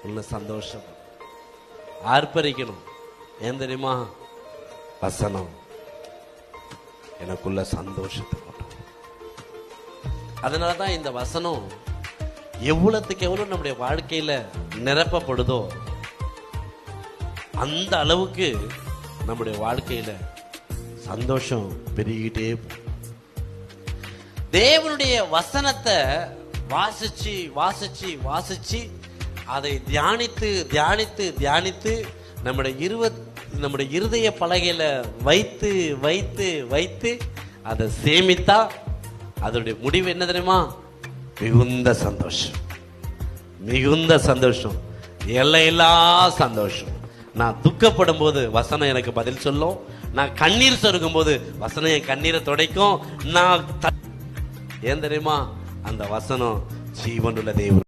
உள்ள சந்தோஷம் ஆர்ப்பரிக்கணும். ஏன் தெரியுமா? வசனம் எனக்குள்ள சந்தோஷத்தை கொண்டு. அதனாலதான் இந்த வசனம் எவ்வளவுக்கு எவ்வளவு நம்முடைய வாழ்க்கையில நிரப்பப்படுதோ அந்த அளவுக்கு நம்முடைய வாழ்க்கையில சந்தோஷம் பெருகிட்டே போகும். தேவனுடைய வசனத்தை வாசிச்சு வாசிச்சு வாசிச்சு அதை தியானித்து தியானித்து தியானித்து நம்முடைய இருதய பலகையில வைத்து வைத்து வைத்து அதை சேமித்தா அதனுடைய முடிவு என்ன தெரியுமா? மிகுந்த சந்தோஷம், மிகுந்த சந்தோஷம், எல்லையில்லா சந்தோஷம். நான் துக்கப்படும் போது வசனம் எனக்கு பதில் சொல்லும். நான் கண்ணீர் சொருகும் போது வசனம் என் கண்ணீரை துடைக்கும். நான் ஏன் தெரியுமா? அந்த வசனம் ஜீவனுள்ள தேவன்.